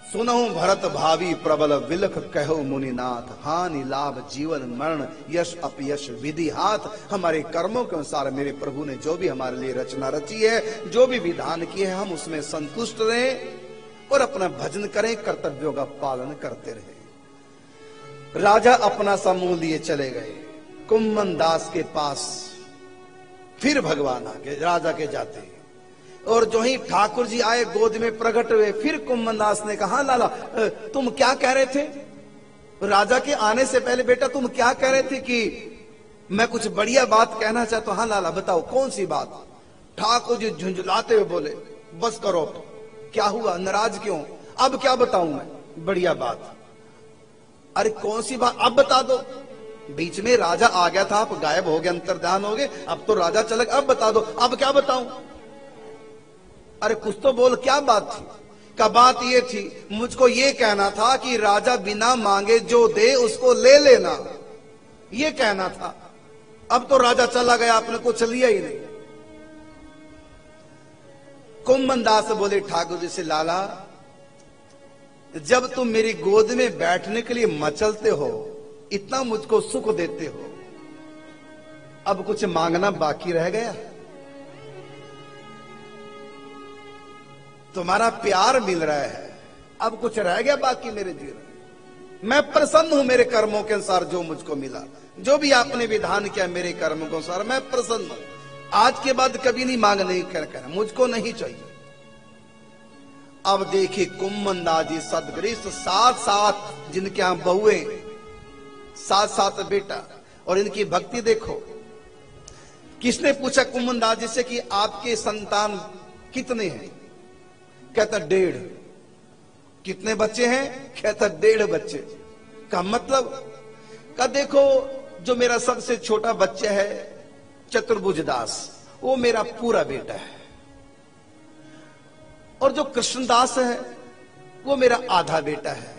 सुनहु भरत भावी प्रबल विलख कहो मुनिनाथ, हानि लाभ जीवन मरण यश अपयश विधि हाथ। हमारे कर्मों के अनुसार मेरे प्रभु ने जो भी हमारे लिए रचना रची है, जो भी विधान किए हैं, हम उसमें संतुष्ट रहें और अपना भजन करें, कर्तव्यों का पालन करते रहें। राजा अपना समूह लिए चले गए कुम्मन दास के पास। फिर भगवान आगे राजा के जाते, और जो ही ठाकुर जी आए गोद में प्रकट हुए, फिर कुम्मन दास ने कहा, लाला तुम क्या कह रहे थे राजा के आने से पहले? बेटा तुम क्या कह रहे थे कि मैं कुछ बढ़िया बात कहना चाहता हूं। हाँ लाला बताओ कौन सी बात? ठाकुर जी झुंझुलाते हुए बोले, बस करो, क्या हुआ, नाराज क्यों? अब क्या बताऊं मैं? बढ़िया बात। अरे कौन सी बात, अब बता दो। बीच में राजा आ गया था, आप गायब हो गए, अंतर्ध्यान हो गए, अब तो राजा चला गया, अब बता दो। अब क्या बताऊं? अरे कुछ तो बोल, क्या बात थी? का बात ये थी, मुझको ये कहना था कि राजा बिना मांगे जो दे उसको ले लेना, ये कहना था। अब तो राजा चला गया, आपने कुछ लिया ही नहीं। कुम्मन दास बोले ठाकुर जी से, लाला जब तुम मेरी गोद में बैठने के लिए मचलते हो, इतना मुझको सुख देते हो, अब कुछ मांगना बाकी रह गया? तुम्हारा प्यार मिल रहा है, अब कुछ रह गया बाकी मेरे जीवन? मैं प्रसन्न हूं मेरे कर्मों के अनुसार, जो मुझको मिला, जो भी आपने विधान किया मेरे कर्मों के अनुसार, मैं प्रसन्न हूं। आज के बाद कभी नहीं मांगने कर, मुझको नहीं चाहिए। अब देखिए कुम्मन दास जी सदगृह, साथ साथ जिनके यहां बहुए, साथ साथ बेटा, और इनकी भक्ति देखो। किसने पूछा कुम्मन दास जी से कि आपके संतान कितने हैं? कहता 1.5। कितने बच्चे हैं? कहता 1.5 बच्चे। का मतलब? का देखो, जो मेरा सबसे छोटा बच्चा है चतुर्भुज दास, वो मेरा पूरा बेटा है, और जो कृष्णदास है वो मेरा आधा बेटा है,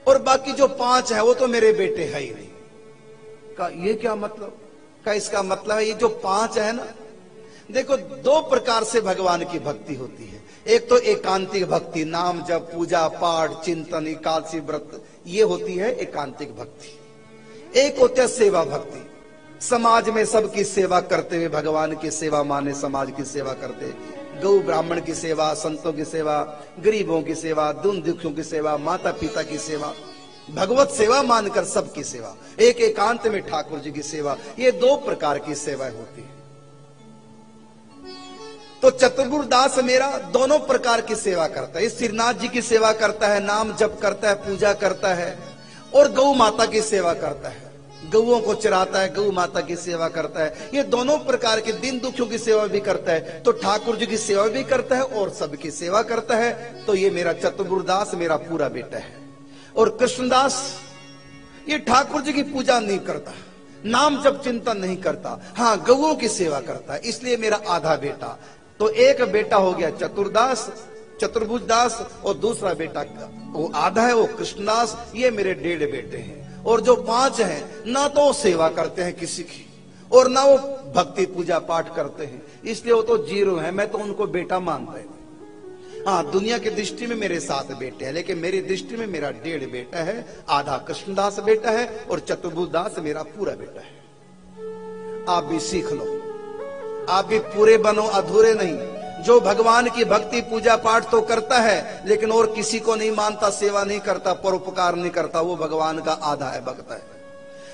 और बाकी जो 5 है वो तो मेरे बेटे है ही नहीं। का ये क्या मतलब? का इसका मतलब है ये जो 5 है ना, देखो 2 प्रकार से भगवान की भक्ति होती है। एक तो एकांतिक भक्ति, नाम जप पूजा पाठ चिंतन एकादशी व्रत, ये होती है एकांतिक भक्ति। एक होती है सेवा भक्ति, समाज में सबकी सेवा करते हुए, भगवान की सेवा माने समाज की सेवा करते, गौ ब्राह्मण की सेवा, संतों की सेवा, गरीबों की सेवा, दुख दुखियों की सेवा, माता पिता की सेवा, भगवत सेवा मानकर सबकी सेवा, एक एकांत में ठाकुर जी की सेवा। ये 2 प्रकार की सेवाएं होती है। तो चतुर्भुज दास मेरा दोनों प्रकार की सेवा करता है। श्रीनाथ जी की सेवा करता है, नाम जप करता है, पूजा करता है, और गौ माता की सेवा करता है, गौओं को चराता है, गौ माता की सेवा करता है। ये दोनों प्रकार के दिन दुखियों की सेवा भी करता है। तो ठाकुर जी की सेवा भी करता है और सबकी सेवा करता है। तो ये मेरा चतुर्भुज दास मेरा पूरा बेटा है। और कृष्णदास ये ठाकुर जी की पूजा नहीं करता, नाम जब चिंतन नहीं करता, हाँ गौओं की सेवा करता है, इसलिए मेरा आधा बेटा। तो एक बेटा हो गया चतुर्भुज दास, और दूसरा बेटा वो आधा है, वो कृष्णदास। ये मेरे 1.5 बेटे हैं। और जो 5 हैं, ना तो सेवा करते हैं किसी की, और ना वो भक्ति पूजा पाठ करते हैं, इसलिए वो तो 0 है। मैं तो उनको बेटा मानता है। हाँ, दुनिया की दृष्टि में मेरे 7 बेटे हैं, लेकिन मेरी दृष्टि में मेरा 1.5 बेटा है। आधा कृष्णदास बेटा है और चतुर्भुज दास मेरा पूरा बेटा है। आप भी सीख लो, आप भी पूरे बनो, अधूरे नहीं। जो भगवान की भक्ति पूजा पाठ तो करता है, लेकिन और किसी को नहीं मानता, सेवा नहीं करता, परोपकार नहीं करता, वो भगवान का आधा है, भक्त है।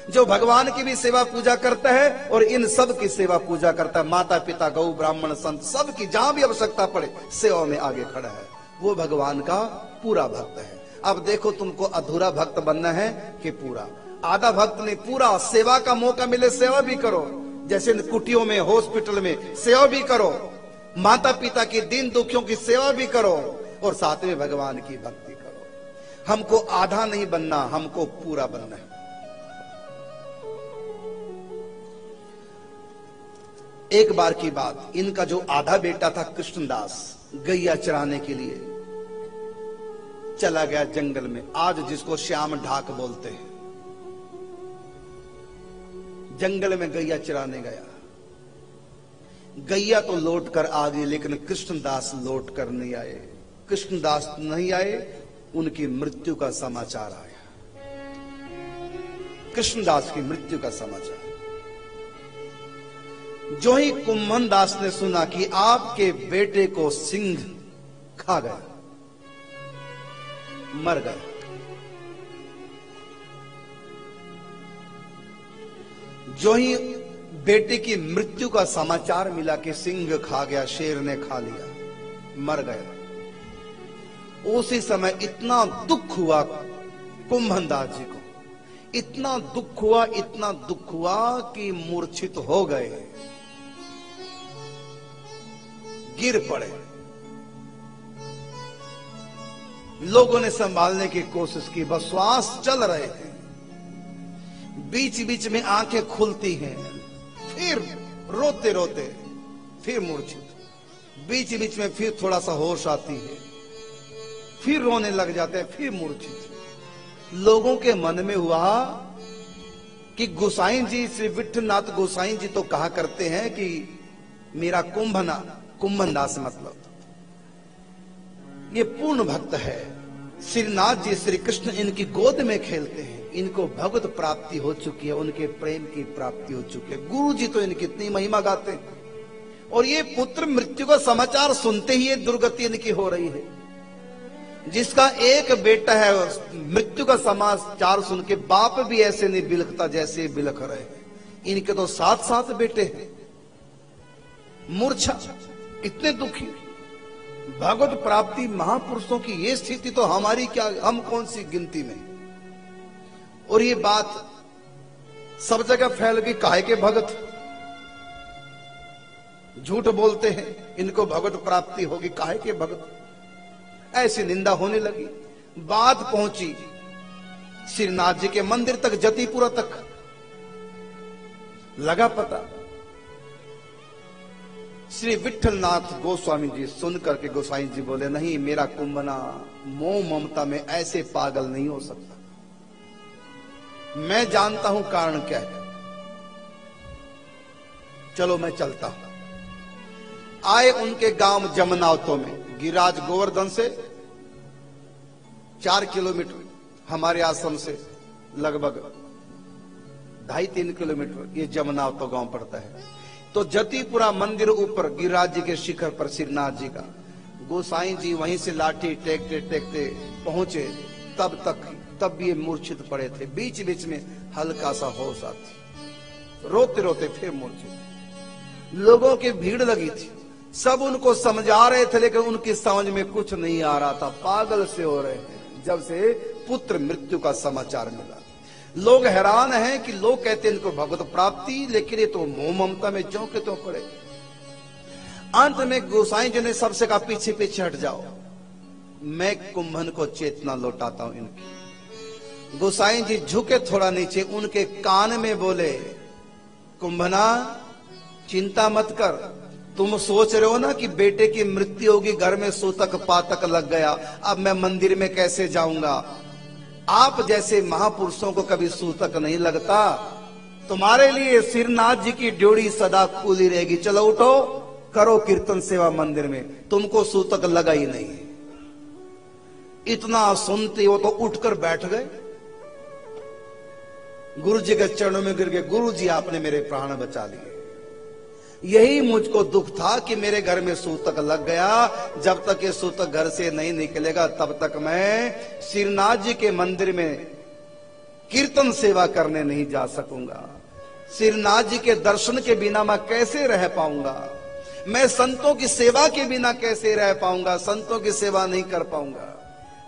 जो भगवान की भी सेवा पूजा करता है और इन सब की सेवा पूजा करता है, माता पिता गौ ब्राह्मण संत सबकी जहां भी आवश्यकता पड़े सेवा में आगे खड़ा है, वो भगवान का पूरा भक्त है। अब देखो तुमको अधूरा भक्त बनना है कि पूरा? आधा भक्त नहीं, पूरा। सेवा का मौका मिले सेवा भी करो, जैसे कुटियों में, हॉस्पिटल में सेवा भी करो, माता पिता की दीन दुखियों की सेवा भी करो, और साथ में भगवान की भक्ति करो। हमको आधा नहीं बनना, हमको पूरा बनना है। एक बार की बात, इनका जो आधा बेटा था कृष्णदास, गैया चराने के लिए चला गया जंगल में, आज जिसको श्याम ढाक बोलते हैं। जंगल में गैया चराने गया, गैया तो लौट कर आ गई, लेकिन कृष्णदास लौट कर नहीं आए। कृष्णदास नहीं आए उनकी मृत्यु का समाचार आया। कृष्णदास की मृत्यु का समाचार। जो ही कुंभन दास ने सुना कि आपके बेटे को सिंह खा गया, मर गया, जो ही बेटे की मृत्यु का समाचार मिला कि सिंह खा गया, शेर ने खा लिया, मर गया, उसी समय इतना दुख हुआ कुंभन दास जी को, इतना दुख हुआ, इतना दुख हुआ कि मूर्छित हो गए, गिर पड़े। लोगों ने संभालने की कोशिश की, बस श्वास चल रहे थे, बीच बीच में आंखें खुलती हैं, फिर रोते रोते फिर मूर्छित, बीच बीच में फिर थोड़ा सा होश आती है, फिर रोने लग जाते हैं, फिर मूर्छित। लोगों के मन में हुआ कि गोसाई जी, श्री विठलनाथ गोसाई जी तो कहा करते हैं कि मेरा कुंभन दास मतलब ये पूर्ण भक्त है, श्रीनाथ जी श्री कृष्ण इनकी गोद में खेलते हैं, इनको भगवत प्राप्ति हो चुकी है, उनके प्रेम की प्राप्ति हो चुकी है। गुरु जी तो इनकी इतनी महिमा गाते हैं, और ये पुत्र मृत्यु का समाचार सुनते ही ये दुर्गति इनकी हो रही है। जिसका एक बेटा है, मृत्यु का समाचार सुन के बाप भी ऐसे नहीं बिलखता जैसे बिलख रहे हैं। इनके तो 7 बेटे हैं। मूर्छा, इतने दुखी, भगवत प्राप्ति महापुरुषों की ये स्थिति तो हमारी क्या, हम कौन सी गिनती में। और ये बात सब जगह फैल गई, काहे के भगत झूठ बोलते हैं, इनको भगवत प्राप्ति होगी, काहे के भगत, ऐसी निंदा होने लगी। बात पहुंची श्रीनाथ जी के मंदिर तक, जतिपुरा तक लगा पता। श्री विठलनाथ गोस्वामी जी सुन करके गोसाई जी बोले, नहीं, मेरा कुंभना मोह ममता में ऐसे पागल नहीं हो सकता, मैं जानता हूं कारण क्या है, चलो मैं चलता हूं। आए उनके गांव जमनावतों में, गिरिराज गोवर्धन से 4 किलोमीटर, हमारे आश्रम से लगभग 2.5-3 किलोमीटर ये जमनावतो गांव पड़ता है। तो जतिपुरा मंदिर ऊपर गिरिराज जी के शिखर पर श्रीनाथ जी का, गोसाई जी वहीं से लाठी टेकते टेकते पहुंचे, तब ये मूर्छित पड़े थे। बीच बीच में हल्का सा होश आती, रोते रोते फिर मूर्छित। लोगों की भीड़ लगी थी, सब उनको समझा रहे थे, लेकिन उनकी समझ में कुछ नहीं आ रहा था, पागल से हो रहे हैं जब से पुत्र मृत्यु का समाचार मिला। लोग हैरान हैं कि लोग कहते हैं इनको भगवत प्राप्ति, लेकिन ये तो मोह ममता में ज्यों के त्यों पड़े। अंत में गोसाई जी ने सबसे कहा, पीछे पीछे हट जाओ, मैं कुंभन को चेतना लौटाता हूं इनकी। गोसाई जी झुके थोड़ा नीचे, उनके कान में बोले, कुंभना चिंता मत कर, तुम सोच रहे हो ना कि बेटे की मृत्यु होगी, घर में सूतक पातक लग गया, अब मैं मंदिर में कैसे जाऊंगा। आप जैसे महापुरुषों को कभी सूतक नहीं लगता, तुम्हारे लिए श्रीनाथ जी की ड्योढ़ी सदा खुली रहेगी, चलो उठो, करो कीर्तन सेवा मंदिर में, तुमको सूतक लगा ही नहीं। इतना सुनते वो तो उठकर बैठ गए, गुरु जी के चरणों में गिर गए, गुरु जी आपने मेरे प्राण बचा लिए। यही मुझको दुख था कि मेरे घर में सूतक लग गया, जब तक ये सूतक घर से नहीं निकलेगा तब तक मैं श्रीनाथ जी के मंदिर में कीर्तन सेवा करने नहीं जा सकूंगा। श्रीनाथ जी के दर्शन के बिना मैं कैसे रह पाऊंगा, मैं संतों की सेवा के बिना कैसे रह पाऊंगा, संतों की सेवा नहीं कर पाऊंगा,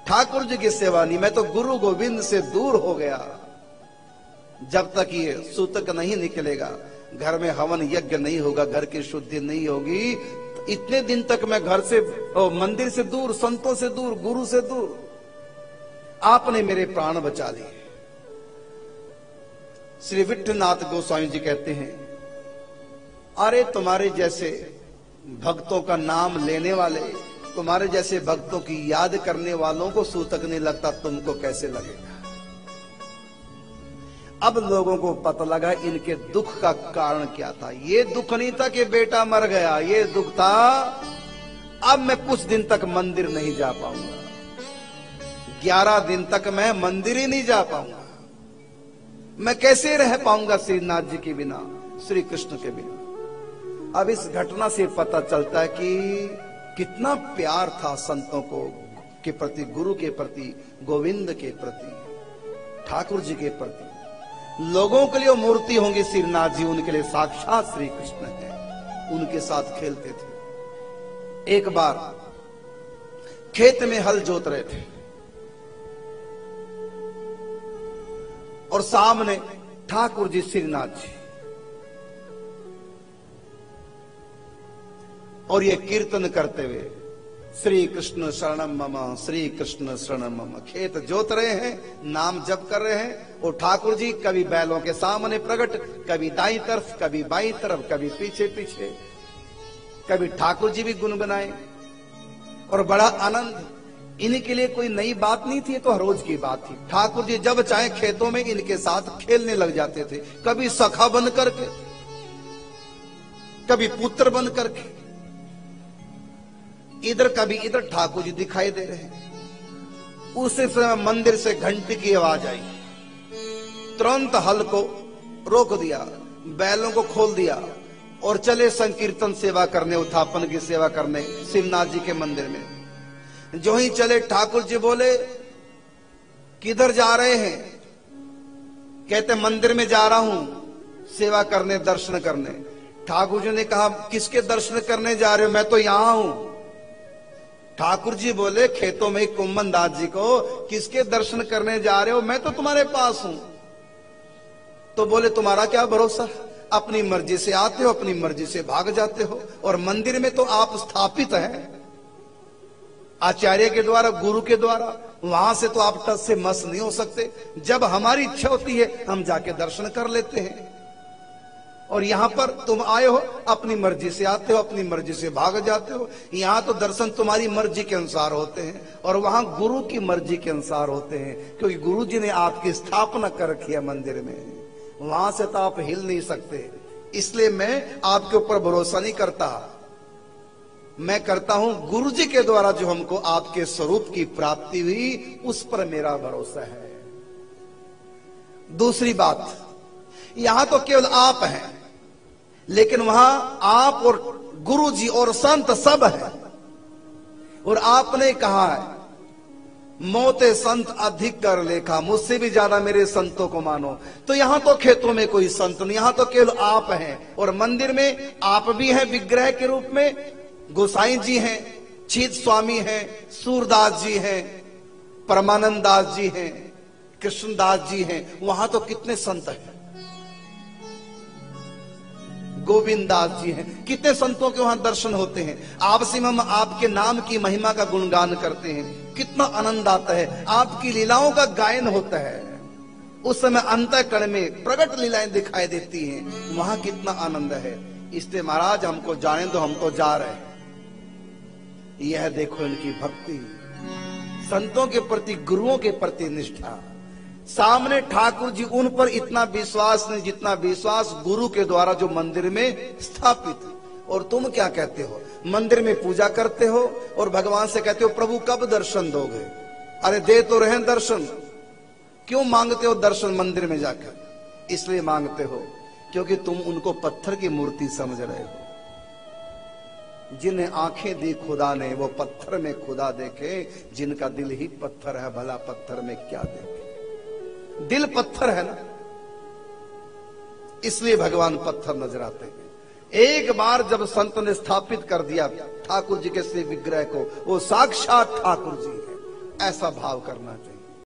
ठाकुर जी की सेवा नहीं, मैं तो गुरु गोविंद से दूर हो गया। जब तक ये सूतक नहीं निकलेगा, घर में हवन यज्ञ नहीं होगा, घर की शुद्धि नहीं होगी, इतने दिन तक मैं घर से, मंदिर से दूर, संतों से दूर, गुरु से दूर। आपने मेरे प्राण बचा लिए। श्री विठलनाथ गोस्वामी जी कहते हैं, अरे तुम्हारे जैसे भक्तों का नाम लेने वाले, तुम्हारे जैसे भक्तों की याद करने वालों को सूतक नहीं लगता, तुमको कैसे लगेगा। अब लोगों को पता लगा इनके दुख का कारण क्या था। ये दुख नहीं था कि बेटा मर गया, ये दुख था अब मैं कुछ दिन तक मंदिर नहीं जा पाऊंगा। 11 दिन तक मैं मंदिर ही नहीं जा पाऊंगा। मैं कैसे रह पाऊंगा श्रीनाथ जी के बिना, श्री कृष्ण के बिना। अब इस घटना से पता चलता है कि कितना प्यार था संतों को के प्रति, गुरु के प्रति, गोविंद के प्रति, ठाकुर जी के प्रति। लोगों के लिए वो मूर्ति होंगी श्रीनाथ जी, उनके लिए साक्षात श्री कृष्ण है। उनके साथ खेलते थे। एक बार खेत में हल जोत रहे थे और सामने ठाकुर जी श्रीनाथ जी, और ये कीर्तन करते हुए श्री कृष्ण शरणम मम, श्री कृष्ण शरणम मम। खेत जोत रहे हैं, नाम जप कर रहे हैं। और ठाकुर जी कभी बैलों के सामने प्रकट, कभी दाईं तरफ, कभी बाईं तरफ, कभी पीछे पीछे, कभी ठाकुर जी भी गुनगुनाए और बड़ा आनंद। इनके लिए कोई नई बात नहीं थी, तो हर रोज की बात थी। ठाकुर जी जब चाहे खेतों में इनके साथ खेलने लग जाते थे, कभी सखा बन करके, कभी पुत्र बन करके। इधर कभी इधर ठाकुर जी दिखाई दे रहे हैं। उसी समय मंदिर से घंटी की आवाज आई। तुरंत हल को रोक दिया, बैलों को खोल दिया और चले संकीर्तन सेवा करने, उत्थापन की सेवा करने शिवनाथ जी के मंदिर में। जो ही चले ठाकुर जी बोले, किधर जा रहे हैं? कहते मंदिर में जा रहा हूं सेवा करने, दर्शन करने। ठाकुर जी ने कहा, किसके दर्शन करने जा रहे हो? मैं तो यहां हूं। ठाकुर जी बोले खेतों में कुम्मन दास जी को, किसके दर्शन करने जा रहे हो? मैं तो तुम्हारे पास हूं। तो बोले तुम्हारा क्या भरोसा, अपनी मर्जी से आते हो, अपनी मर्जी से भाग जाते हो। और मंदिर में तो आप स्थापित हैं आचार्य के द्वारा, गुरु के द्वारा, वहां से तो आप टस से मस नहीं हो सकते। जब हमारी इच्छा होती है हम जाके दर्शन कर लेते हैं। और यहां पर तुम आए हो, अपनी मर्जी से आते हो, अपनी मर्जी से भाग जाते हो। यहां तो दर्शन तुम्हारी मर्जी के अनुसार होते हैं और वहां गुरु की मर्जी के अनुसार होते हैं, क्योंकि गुरु जी ने आपकी स्थापना कर रखी है मंदिर में। वहां से तो आप हिल नहीं सकते। इसलिए मैं आपके ऊपर भरोसा नहीं करता, मैं करता हूं गुरु जी के द्वारा जो हमको आपके स्वरूप की प्राप्ति हुई, उस पर मेरा भरोसा है। दूसरी बात, यहां तो केवल आप हैं, लेकिन वहां आप और गुरु जी और संत सब है। और आपने कहा है, मोते संत अधिक कर लेखा, मुझसे भी ज्यादा मेरे संतों को मानो। तो यहां तो खेतों में कोई संत नहीं, यहां तो केवल आप हैं। और मंदिर में आप भी हैं विग्रह के रूप में, गोसाई जी हैं, चीत स्वामी हैं, सूरदास जी हैं, परमानंद दास जी हैं, कृष्णदास जी हैं। वहां तो कितने संत हैं, गोविंद दास जी हैं, कितने संतों के वहां दर्शन होते हैं। आपसे हम आपके नाम की महिमा का गुणगान करते हैं, कितना आनंद आता है। आपकी लीलाओं का गायन होता है, उस समय अंतःकरण में प्रकट लीलाएं दिखाई देती हैं, वहां कितना आनंद है। इसलिए महाराज हमको जाने दो, हम तो जा रहे हैं। यह देखो इनकी भक्ति, संतों के प्रति, गुरुओं के प्रति निष्ठा। सामने ठाकुर जी, उन पर इतना विश्वास नहीं जितना विश्वास गुरु के द्वारा जो मंदिर में स्थापित। और तुम क्या कहते हो, मंदिर में पूजा करते हो और भगवान से कहते हो प्रभु कब दर्शन दोगे? अरे दे तो रहे दर्शन, क्यों मांगते हो दर्शन मंदिर में जाकर? इसलिए मांगते हो क्योंकि तुम उनको पत्थर की मूर्ति समझ रहे हो। जिन्हें आंखें दी खुदा ने, वो पत्थर में खुदा देखे। जिनका दिल ही पत्थर है, भला पत्थर में क्या देखे? दिल पत्थर है ना, इसलिए भगवान पत्थर नजर आते हैं। एक बार जब संत ने स्थापित कर दिया ठाकुर जी के श्री विग्रह को, वो साक्षात ठाकुर जी है, ऐसा भाव करना चाहिए।